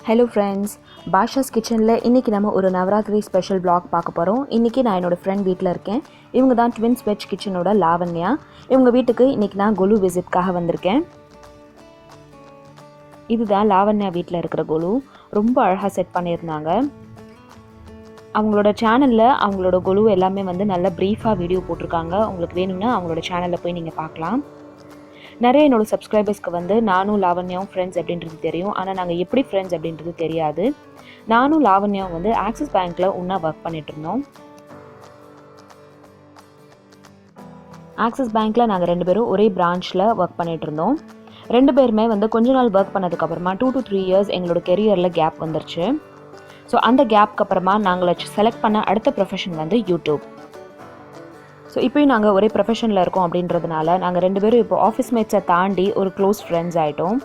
Hello friends, Basha's Kitchen la இன்னைக்கு நம்ம ஒரு நவராத்திரி ஸ்பெஷல் vlog பார்க்க போறோம். இன்னைக்கு நான் என்னோட friend வீட்ல இருக்கேன். இவங்க தான் Twind Veg Kitchen ஓட லாவண்யா. இவங்க வீட்டுக்கு இன்னைக்கு நான் கோலு விசிட்காக வந்திருக்கேன். இதுதான் லாவண்யா வீட்ல இருக்கிற கோலு. ரொம்ப அழகா செட் பண்ணியிருந்தாங்க. அவங்களோட சேனல்ல அவங்களோட கோலு எல்லாமே வந்து நல்ல பிரீஃபா வீடியோ போட்டுருக்காங்க. உங்களுக்கு வேணும்னா அவங்களோட சேனல்ல போய் நீங்க பார்க்கலாம். நிறைய என்னோட சப்ஸ்கிரைபர்ஸ்க்கு வந்து நானும் லாவண்யாவும் ஃப்ரெண்ட்ஸ் அப்படின்றது தெரியும். ஆனால் நாங்கள் எப்படி ஃப்ரெண்ட்ஸ் அப்படின்றது தெரியாது. நானும் லாவண்யாவும் வந்து ஆக்சிஸ் பேங்க்கில் ஒன்றா ஒர்க் பண்ணிட்டு இருந்தோம். ஆக்சிஸ் பேங்க்கில் நாங்கள் 2 பேரும் ஒரே பிரான்ச்சில் ஒர்க் பண்ணிட்டு இருந்தோம். 2 பேருமே வந்து கொஞ்ச நாள் ஒர்க் பண்ணதுக்கப்புறமா 2 to 3 years எங்களோட கெரியரில் கேப் வந்துருச்சு. ஸோ அந்த கேப்க்கு அப்புறமா நாங்கள் செலக்ட் பண்ண அடுத்த ப்ரொஃபஷன் வந்து யூடியூப். ஸோ இப்போயும் நாங்கள் ஒரே ப்ரொஃபஷனில் இருக்கோம் அப்படின்றதுனால நாங்கள் 2 பேரும் இப்போ ஆஃபீஸ் மேட்ஸை தாண்டி ஒரு க்ளோஸ் ஃப்ரெண்ட்ஸ் ஆகிட்டோம்.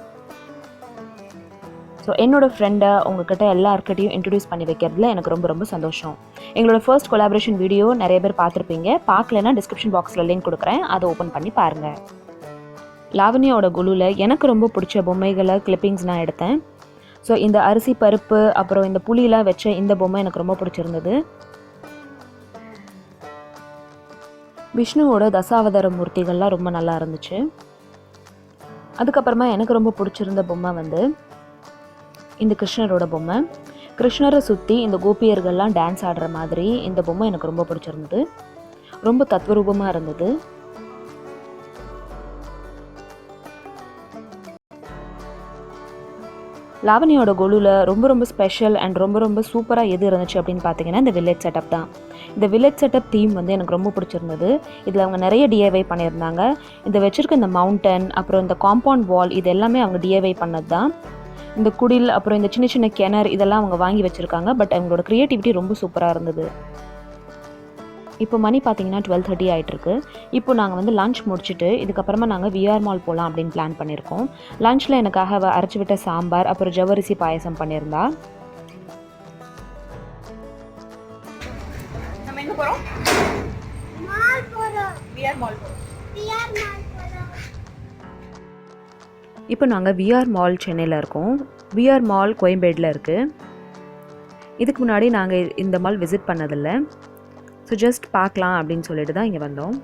ஸோ என்னோடய ஃப்ரெண்டை உங்ககிட்ட எல்லாருக்கிட்டையும் இன்ட்ரடியூஸ் பண்ணி வைக்கிறதுல எனக்கு ரொம்ப ரொம்ப சந்தோஷம். எங்களோட ஃபர்ஸ்ட் கொலாபரேஷன் வீடியோ நிறைய பேர் பார்த்துருப்பீங்க. பார்க்கலன்னா டிஸ்கிரிப்ஷன் பாக்ஸில் லிங்க் கொடுக்குறேன், அதை ஓப்பன் பண்ணி பாருங்கள். லாவண்யாவோட குழுவில் எனக்கு ரொம்ப பிடிச்ச பொம்மைகளை கிளிப்பிங்ஸ் நான் எடுத்தேன். ஸோ இந்த அரிசி பருப்பு அப்புறம் இந்த புளியெலாம் வச்ச இந்த பொம்மை எனக்கு ரொம்ப பிடிச்சிருந்தது. விஷ்ணுவோட தசாவதார மூர்த்திகள்லாம் ரொம்ப நல்லா இருந்துச்சு. அதுக்கப்புறமா எனக்கு ரொம்ப பிடிச்சிருந்த பொம்மை வந்து இந்த கிருஷ்ணரோட பொம்மை. கிருஷ்ணரை சுற்றி இந்த கோபியர்கள்லாம் டான்ஸ் ஆடுற மாதிரி இந்த பொம்மை எனக்கு ரொம்ப பிடிச்சிருந்தது. ரொம்ப தத்வரூபமாக இருந்தது. லாவண்யாவோட கோலுவில் ரொம்ப ரொம்ப ஸ்பெஷல் அண்ட் ரொம்ப ரொம்ப சூப்பராக எது இருந்துச்சு அப்படின்னு பார்த்தீங்கன்னா இந்த வில்லேஜ் செட்டப் தான். இந்த வில்லேஜ் செட்டப் தீம் வந்து எனக்கு ரொம்ப பிடிச்சிருந்தது. இதில் அவங்க நிறைய டிஐவை பண்ணியிருந்தாங்க. இந்த வச்சுருக்க இந்த மவுண்டன் அப்புறம் இந்த காம்பவுண்ட் வால் இது எல்லாமே அவங்க டிஐவை பண்ணது தான். இந்த குடில் அப்புறம் இந்த சின்ன சின்ன கிணறு இதெல்லாம் அவங்க வாங்கி வச்சுருக்காங்க. பட் அவங்களோட க்ரியேட்டிவிட்டி ரொம்ப சூப்பராக இருந்தது. இப்போ மணி பார்த்தீங்கன்னா 12:30 ஆகிட்டுருக்கு. இப்போ நாங்கள் வந்து லஞ்ச் முடிச்சுட்டு இதுக்கப்புறமா நாங்கள் விஆர் மால் போகலாம் அப்படின்னு பிளான் பண்ணியிருக்கோம். லஞ்சில் எனக்காக அரைச்சி விட்ட சாம்பார் அப்புறம் ஜவ்வரிசி பாயசம் பண்ணியிருந்தா. இப்போ நாங்கள் விஆர் மால் சென்னையில் இருக்கோம். விஆர் மால் கோயம்பேடில் இருக்குது. இதுக்கு முன்னாடி நாங்கள் இந்த மால் விசிட் பண்ணதில்லை. ஸோ ஜஸ்ட் பார்க்கலாம் அப்படின்னு சொல்லிட்டு தான் இங்கே வந்தோம்.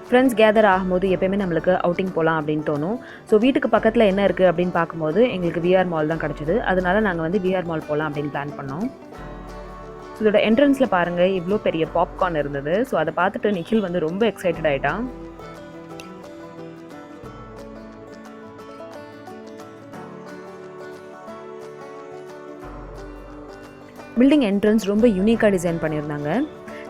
ஃப்ரெண்ட்ஸ் கேதர் ஆகும்போது எப்போயுமே நம்மளுக்கு அவுட்டிங் போகலாம் அப்படின்னு தோணும். ஸோ வீட்டுக்கு பக்கத்தில் என்ன இருக்குது அப்படின்னு பார்க்கும்போது எங்களுக்கு விஆர் மால் தான் கிடச்சிது. அதனால நாங்கள் வந்து விஆர் மால் போகலாம் அப்படின்னு பிளான் பண்ணோம். ஸோ இதோட என்ட்ரன்ஸில் பாருங்கள் இவ்வளோ பெரிய பாப்கார்ன் இருந்தது. ஸோ அதை பார்த்துட்டு நிখিல் வந்து ரொம்ப எக்ஸைட்டட் ஆகிட்டான். பில்டிங் என்ட்ரன்ஸ் ரொம்ப யூனிக்காக டிசைன் பண்ணியிருந்தாங்க.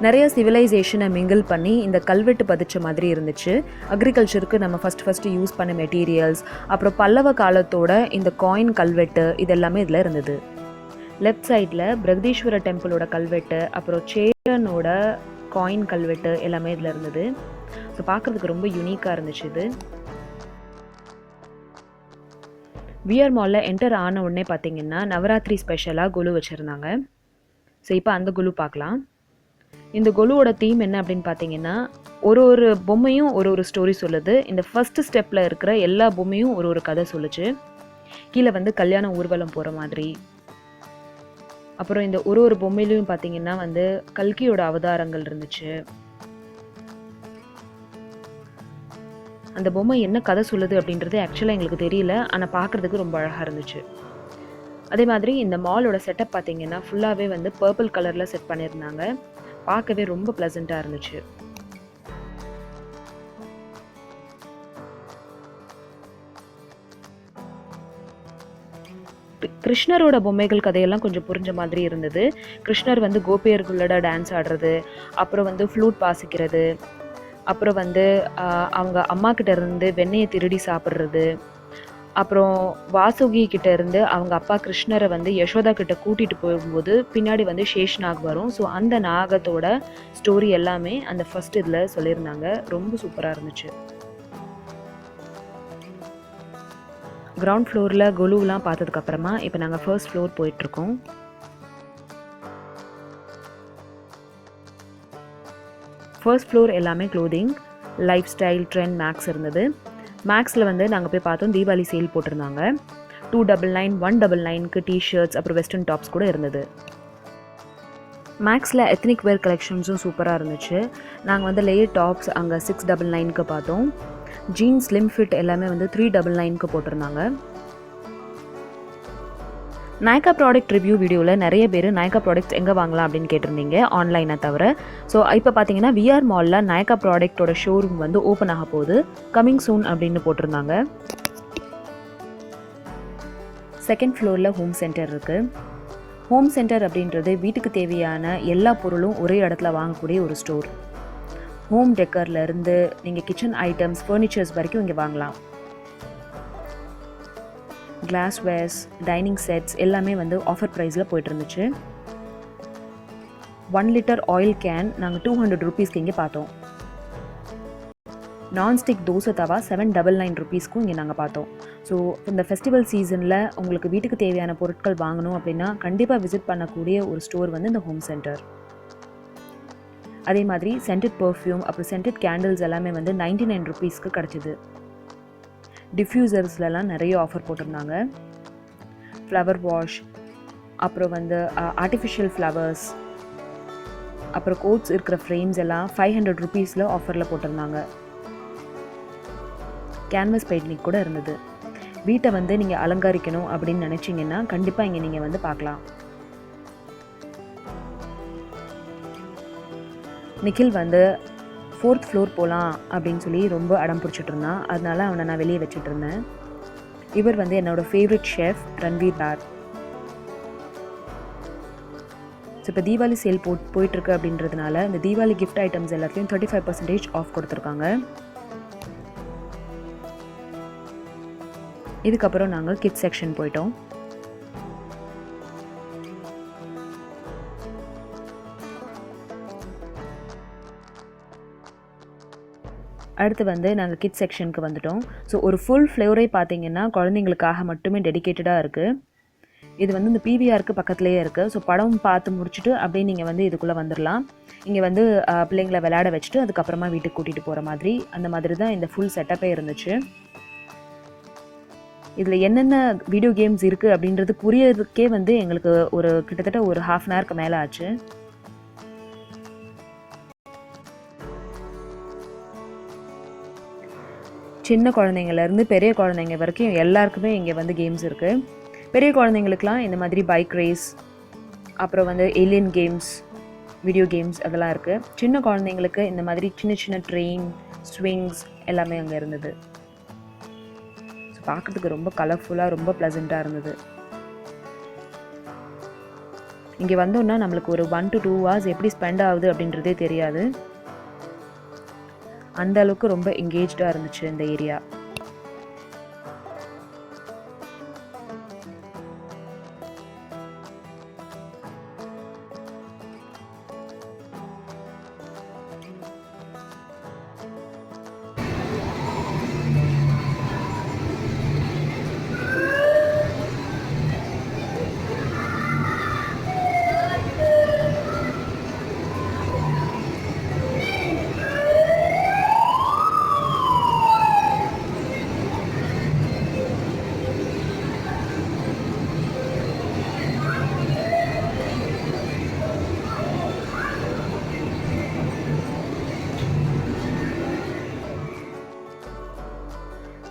நிறைய சிவிலைசேஷனை மிங்கிள் பண்ணி இந்த கல்வெட்டு பதிச்ச மாதிரி இருந்துச்சு. அக்ரிகல்ச்சருக்கு நம்ம ஃபஸ்ட்டு யூஸ் பண்ண மெட்டீரியல்ஸ் அப்புறம் பல்லவ காலத்தோட இந்த காயின் கல்வெட்டு இதெல்லாமே இதில் இருந்தது. லெஃப்ட் சைடில் பிரகதீஸ்வர டெம்பிளோட கல்வெட்டு அப்புறம் சேரனோட காயின் கல்வெட்டு எல்லாமே இதில் இருந்தது. ஸோ பார்க்குறதுக்கு ரொம்ப யூனிக்காக இருந்துச்சு இது. விஆர் மாலில் என்டர் ஆன உடனே பார்த்தீங்கன்னா நவராத்திரி ஸ்பெஷலாக கொலு வச்சுருந்தாங்க. ஸோ இப்போ அந்த கொலு பார்க்கலாம். இந்த கொலுவோட தீம் என்ன அப்படின்னு பார்த்தீங்கன்னா ஒரு பொம்மையும் ஒரு ஸ்டோரி சொல்லுது. இந்த ஃபஸ்ட்டு ஸ்டெப்பில் இருக்கிற எல்லா பொம்மையும் ஒரு கதை சொல்லுச்சு. கீழே வந்து கல்யாண ஊர்வலம் போகிற மாதிரி. அப்புறம் இந்த ஒரு பொம்மையிலையும் பார்த்தீங்கன்னா வந்து கல்கியோட அவதாரங்கள் இருந்துச்சு. அந்த பொம்மை என்ன கதை சொல்லுது அப்படின்றது ஆக்சுவலாக எங்களுக்கு தெரியல. ஆனால் பார்க்குறதுக்கு ரொம்ப அழகாக இருந்துச்சு. அதே மாதிரி இந்த மாலோட செட்டப் பார்த்தீங்கன்னா ஃபுல்லாகவே வந்து பர்பிள் கலரில் செட் பண்ணியிருந்தாங்க. பார்க்கவே ரொம்ப ப்ளசண்ட்டாக இருந்துச்சு. கிருஷ்ணரோட பொம்மைகள் கதையெல்லாம் கொஞ்சம் புரிஞ்ச மாதிரி இருந்தது. கிருஷ்ணர் வந்து கோபியர்களோட டான்ஸ் ஆடுறது அப்புறம் வந்து ஃப்ளூட் வாசிக்கிறது அப்புறம் வந்து அவங்க அம்மா கிட்ட இருந்து வெண்ணெயை திருடி சாப்பிட்றது அப்புறம் வாசுகி கிட்ட இருந்து அவங்க அப்பா கிருஷ்ணரை வந்து யசோதா கிட்ட கூட்டிகிட்டு போகும்போது பின்னாடி வந்து சேஷ்நாக் வரும். ஸோ அந்த நாகத்தோட ஸ்டோரி எல்லாமே அந்த ஃபர்ஸ்ட் இதில் சொல்லியிருந்தாங்க. ரொம்ப சூப்பராக இருந்துச்சு. கிரவுண்ட் ஃப்ளோரில் கொலுவெலாம் பார்த்ததுக்கப்புறமா இப்போ நாங்கள் ஃபர்ஸ்ட் ஃப்ளோர் போயிட்டுருக்கோம். ஃபர்ஸ்ட் ஃப்ளோர் எல்லாமே clothing Lifestyle trend Max இருந்தது. மேக்ஸில் வந்து நாங்கள் போய் பார்த்தோம், தீபாவளி சேல் போட்டிருந்தாங்க. 299, 199க்கு டிஷர்ட்ஸ் அப்புறம் வெஸ்டர்ன் டாப்ஸ் கூட இருந்தது. மேக்ஸில் எத்னிக் வேர் கலெக்ஷன்ஸும் சூப்பராக இருந்துச்சு. நாங்கள் வந்து லேயர் டாப்ஸ் அங்கே 699க்கு பார்த்தோம். ஜீன்ஸ் ஸ்லிம் ஃபிட் எல்லாமே வந்து 399க்கு போட்டிருந்தாங்க. நைக்கா ப்ராடக்ட் ரிவ்யூ வீடியோவில் நிறைய பேர் நைக்கா ப்ராடக்ட்ஸ் எங்கே வாங்கலாம் அப்படின்னு கேட்டிருந்தீங்க, ஆன்லைனை தவிர. ஸோ இப்போ பார்த்தீங்கன்னா விஆர் மாலில் நைக்கா ப்ராடக்டோட ஷோரூம் வந்து ஓப்பன் ஆக போகுது, கமிங் சூன் அப்படின்னு போட்டிருந்தாங்க. செகண்ட் ஃப்ளோரில் ஹோம் சென்டர் இருக்குது. ஹோம் சென்டர் அப்படின்றது வீட்டுக்கு தேவையான எல்லா பொருளும் ஒரே இடத்துல வாங்கக்கூடிய ஒரு ஸ்டோர். ஹோம் டெக்கர்லேருந்து நீங்கள் கிச்சன் ஐட்டம்ஸ், ஃபர்னிச்சர்ஸ் வரைக்கும் இங்கே வாங்கலாம். கிளாஸ்வேர்ஸ், டைனிங் செட்ஸ் எல்லாமே வந்து ஆஃபர் ப்ரைஸில் போய்ட்டு இருந்துச்சு. 1 லிட்டர் ஆயில் கேன் நாங்கள் 200 ருபீஸ்க்கு இங்கே பார்த்தோம். நான்ஸ்டிக் தோசை தவா 799 ருபீஸ்க்கும் இங்கே நாங்கள் பார்த்தோம். ஸோ இந்த ஃபெஸ்டிவல் சீசனில் உங்களுக்கு வீட்டுக்கு தேவையான பொருட்கள் வாங்கணும் அப்படின்னா கண்டிப்பாக விசிட் பண்ணக்கூடிய ஒரு ஸ்டோர் வந்து இந்த ஹோம் சென்டர். அதே மாதிரி சென்டட் பர்ஃப்யூம் அப்புறம் சென்டட் கேண்டில்ஸ் எல்லாமே வந்து 99 ருபீஸ்க்கு கிடச்சிது. டிஃப்யூசர்ஸ்லாம் நிறைய ஆஃபர் போட்டிருந்தாங்க. ஃப்ளவர் வாஷ், அப்புறம் வந்து ஆர்டிஃபிஷியல் ஃப்ளவர்ஸ், அப்புறம் கோட்ஸ் இருக்கிற ஃப்ரேம்ஸ் எல்லாம் 500 ருபீஸில் ஆஃபரில் போட்டிருந்தாங்க. கேன்வஸ் பெயிண்டிங் கூட இருந்தது. வீட்டை வந்து நீங்கள் அலங்கரிக்கணும் அப்படின்னு நினச்சிங்கன்னா கண்டிப்பாக இங்கே நீங்கள் வந்து பார்க்கலாம். நிக்கில் வந்து 4th ஃப்ளோர் போகலாம் அப்படின்னு சொல்லி ரொம்ப அடம் பிடிச்சிட்டு இருந்தான். அதனால அவனை நான் வெளியே வச்சுட்டு இருந்தேன். இவர் வந்து என்னோடய ஃபேவரட் ஷெஃப் ரன்வீர் பார். ஸோ இப்போ தீபாவளி சேல் போயிட்டுருக்கு அப்படின்றதுனால இந்த தீபாவளி கிஃப்ட் ஐட்டம்ஸ் எல்லாத்துலேயும் 35% ஆஃப் கொடுத்துருக்காங்க. இதுக்கப்புறம் நாங்கள் கிட்ஸ் செக்ஷன் போயிட்டோம். அடுத்து வந்து நாங்கள் கிட்ஸ் செக்ஷனுக்கு வந்துட்டோம். ஸோ ஒரு ஃபுல் ஃப்ளோரே பார்த்தீங்கன்னா குழந்தைங்களுக்காக மட்டுமே டெடிக்கேட்டடாக இருக்குது. இது வந்து இந்த பிவிஆருக்கு பக்கத்துலேயே இருக்குது. ஸோ படம் பார்த்து முடிச்சுட்டு அப்படியே நீங்கள் வந்து இதுக்குள்ளே வந்துடலாம். இங்கே வந்து பிள்ளைங்களை விளையாட வச்சுட்டு அதுக்கப்புறமா வீட்டுக்கு கூட்டிகிட்டு போகிற மாதிரி அந்த மாதிரி தான் இந்த ஃபுல் செட்டப்பே இருந்துச்சு. இதில் என்னென்ன வீடியோ கேம்ஸ் இருக்குது அப்படின்றது புரியறதுக்கே வந்து எங்களுக்கு ஒரு கிட்டத்தட்ட ஒரு 1/2 hourக்கு மேலே ஆச்சு. சின்ன குழந்தைங்கள்லேருந்து பெரிய குழந்தைங்க வரைக்கும் எல்லாருக்குமே இங்கே வந்து கேம்ஸ் இருக்குது. பெரிய குழந்தைங்களுக்குலாம் இந்த மாதிரி பைக் ரேஸ், அப்புறம் வந்து ஏலியன் கேம்ஸ், வீடியோ கேம்ஸ் அதெல்லாம் இருக்குது. சின்ன குழந்தைங்களுக்கு இந்த மாதிரி சின்ன சின்ன ட்ரெயின், ஸ்விங்ஸ் எல்லாமே அங்கே இருந்தது. ஸோ பார்க்குறதுக்கு ரொம்ப கலர்ஃபுல்லாக, ரொம்ப ப்ளசண்ட்டாக இருந்தது. இங்கே வந்தோன்னா நம்மளுக்கு ஒரு 1 to 2 hours எப்படி ஸ்பெண்ட் ஆகுது அப்படின்றதே தெரியாது. அந்த அளவுக்கு ரொம்ப எங்கேஜ்டாக இருந்துச்சு இந்த ஏரியா.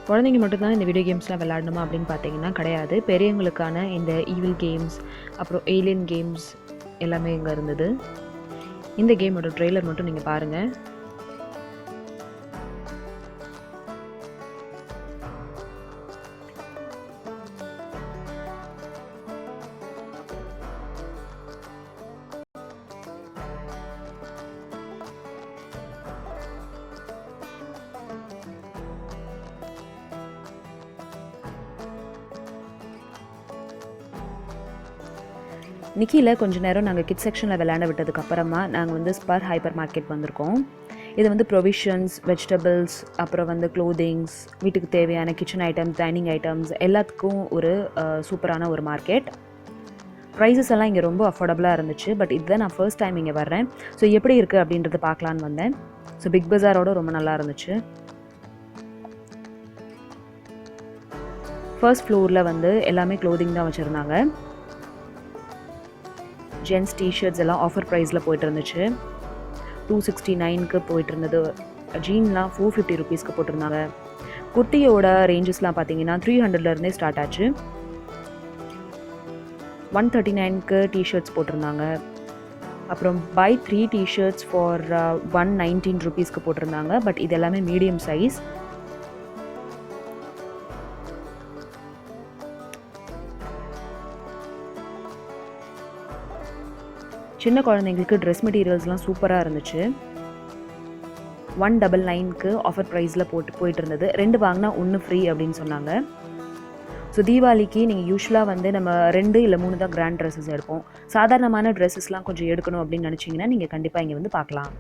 குழந்தைங்க மட்டும்தான் இந்த வீடியோ கேம்ஸ்லாம் விளையாடணுமா அப்படின்னு பார்த்தீங்கன்னா கிடையாது. பெரியவங்களுக்கான இந்த ஈவில் கேம்ஸ், அப்புறம் ஏலியன் கேம்ஸ் எல்லாமே இங்கே இருந்தது. இந்த கேமோட ட்ரெய்லர் மட்டும் நீங்கள் பாருங்கள். நிக்கியில் கொஞ்சம் நேரம் நாங்கள் கிட்ஸ் செக்ஷனில் விளையாட விட்டதுக்கப்புறமா நாங்கள் வந்து ஸ்பர் ஹைப்பர் மார்க்கெட் வந்திருக்கோம். இது வந்து ப்ரொவிஷன்ஸ், வெஜிடபிள்ஸ், அப்புறம் வந்து க்ளோதிங்ஸ், வீட்டுக்கு தேவையான கிச்சன் ஐட்டம்ஸ், டைனிங் ஐட்டம்ஸ் எல்லாத்துக்கும் ஒரு சூப்பரான ஒரு மார்க்கெட். ப்ரைஸஸ் எல்லாம் இங்கே ரொம்ப அஃபோர்டபுளாக இருந்துச்சு. பட் இதுதான் நான் ஃபர்ஸ்ட் டைம் இங்கே வர்றேன். ஸோ எப்படி இருக்குது அப்படின்றத பார்க்கலான்னு வந்தேன். ஸோ பிக் பஜாரோட ரொம்ப நல்லா இருந்துச்சு. ஃபர்ஸ்ட் ஃப்ளோரில் வந்து எல்லாமே க்ளோதிங் தான் வச்சுருந்தாங்க. ஜென்ஸ் டிஷர்ட்ஸ் எல்லாம் ஆஃபர் ப்ரைஸில் போயிட்டு இருந்துச்சு. 269க்கு போயிட்டு இருந்தது. ஜீன்லாம் 450 ருபீஸ்க்கு போட்டிருந்தாங்க. குர்த்தியோட ரேஞ்சஸ்லாம் பார்த்தீங்கன்னா 300லேருந்தே ஸ்டார்ட் ஆச்சு. 139க்கு டிஷர்ட்ஸ் போட்டிருந்தாங்க. அப்புறம் பை 3 டிஷர்ட்ஸ் ஃபார் 119 ருபீஸ்க்கு போட்டிருந்தாங்க. பட் இது எல்லாமே மீடியம் சைஸ். சின்ன குழந்தைங்களுக்கு ட்ரெஸ் மெட்டீரியல்ஸ்லாம் சூப்பராக இருந்துச்சு. 199க்கு ஆஃபர் ப்ரைஸில் போயிட்டு இருந்தது. 2 வாங்கினா 1 ஃப்ரீ அப்படின்னு சொன்னாங்க. ஸோ தீபாவளிக்கு நீங்கள் யூஸ்வலாக வந்து நம்ம 2 இல்லை 3 தான் கிராண்ட் ட்ரெஸ்ஸஸ் எடுப்போம். சாதாரணமான ட்ரெஸ்ஸஸ்லாம் கொஞ்சம் எடுக்கணும் அப்படின்னு நினச்சிங்கன்னா நீங்கள் கண்டிப்பாக இங்கே வந்து பார்க்கலாம்.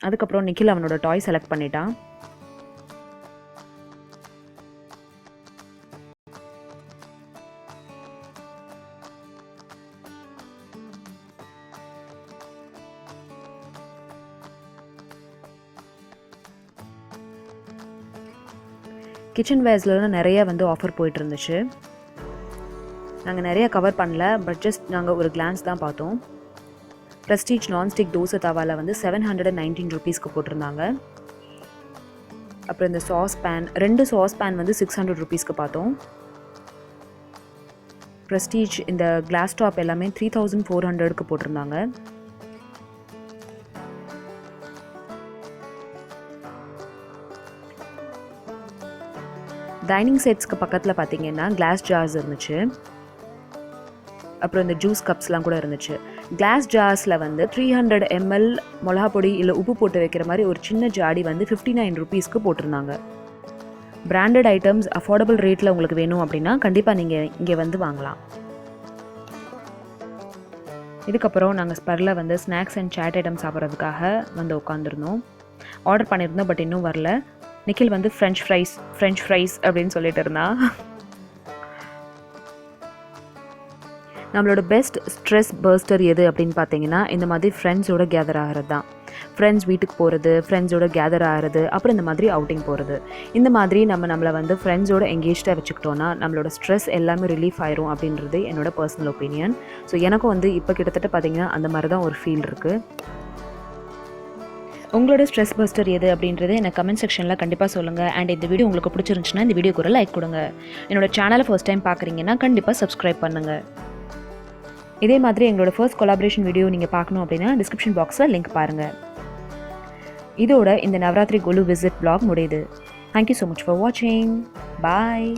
அதுக்கப்புறம் நிக்கில் அவனோட டாய் செலக்ட் பண்ணிட்டான். கிச்சன் வேர்ஸ்லாம் நிறைய வந்து ஆஃபர் போயிட்டு இருந்துச்சு. நாங்கள் நிறைய கவர் பண்ணல, பட் ஜஸ்ட் நாங்கள் ஒரு கிளான்ஸ் தான் பார்த்தோம். ப்ரெஸ்டீஜ் நான்ஸ்டிக் தோசை தவாவில் வந்து 719 ருபீஸ்க்கு போட்டிருந்தாங்க. அப்புறம் இந்த சாஸ் பேன் 2 சாஸ் பேன் வந்து 600 ருபீஸ்க்கு பார்த்தோம். ப்ரெஸ்டீஜ் இந்த கிளாஸ் டாப் எல்லாமே 3400க்கு போட்டிருந்தாங்க. டைனிங் செட்ஸ்க்கு பக்கத்தில் பார்த்தீங்கன்னா கிளாஸ் ஜார்ஸ் இருந்துச்சு. அப்புறம் இந்த ஜூஸ் கப்ஸ்லாம் கூட இருந்துச்சு. கிளாஸ் ஜார்ஸில் வந்து 300 ml மிளகா பொடி இல்லை உப்பு போட்டு வைக்கிற மாதிரி ஒரு சின்ன ஜாடி வந்து 59 ருபீஸ்க்கு போட்டிருந்தாங்க. பிராண்டட் ஐட்டம்ஸ் அஃபோர்டபுள் ரேட்டில் உங்களுக்கு வேணும் அப்படின்னா கண்டிப்பாக நீங்கள் இங்கே வந்து வாங்கலாம். இதுக்கப்புறம் நாங்கள் ஸ்பரில் வந்து ஸ்நாக்ஸ் அண்ட் சாட் ஐட்டம் சாப்பிட்றதுக்காக வந்து உட்காந்துருந்தோம். ஆர்டர் பண்ணியிருந்தோம், பட் இன்னும் வரல. நிக்கில் வந்து ஃப்ரெஞ்ச் ஃப்ரைஸ் அப்படின்னு சொல்லிட்டு இருந்தான். நம்மளோட பெஸ்ட் ஸ்ட்ரெஸ் பர்ஸ்டர் எது அப்படின்னு பார்த்தீங்கன்னா இந்த மாதிரி ஃப்ரெண்ட்ஸோட கேதர் ஆகிறது தான். ஃப்ரெண்ட்ஸ் வீட்டுக்கு போகிறது, ஃப்ரெண்ட்ஸோட கேதர் ஆகிறது, அப்புறம் இந்த மாதிரி அவுட்டிங் போகிறது. இந்த மாதிரி நம்மளை வந்து ஃப்ரெண்ட்ஸோட எங்கேஜ்டாக வச்சுக்கிட்டோன்னா நம்மளோட ஸ்ட்ரெஸ் எல்லாமே ரிலீஃப் ஆயிரும் அப்படின்றது என்னோட பர்சனல் ஒப்பீனியன். ஸோ எனக்கும் வந்து இப்போ கிட்டத்தட்ட பார்த்தீங்கன்னா அந்த மாதிரி தான் ஒரு ஃபீல் இருக்குது. உங்களோட ஸ்ட்ரெஸ் பஸ்டர் எது அப்படின்றது எனக்கு கமெண்ட் செக்ஷனில் கண்டிப்பாக சொல்லுங்கள். அண்ட் இந்த வீடியோ உங்களுக்கு பிடிச்சிருந்துச்சுன்னா இந்த வீடியோக்கு ஒரு லைக் கொடுங்க. என்னோட சேனலை ஃபர்ஸ்ட் டைம் பார்க்குறீங்கன்னா கண்டிப்பாக சப்ஸ்கிரைப் பண்ணுங்கள். இதே மாதிரி எங்களோட ஃபர்ஸ்ட் கொலாபரேஷன் வீடியோ நீங்கள் பார்க்கணும் அப்படின்னா டிஸ்கிரிப்ஷன் பாக்ஸில் லிங்க் பாருங்கள். இதோட இந்த நவராத்திரி கோலு விசிட் vlog முடியுது. தேங்க்யூ ஸோ மச் ஃபார் வாட்சிங். பாய்.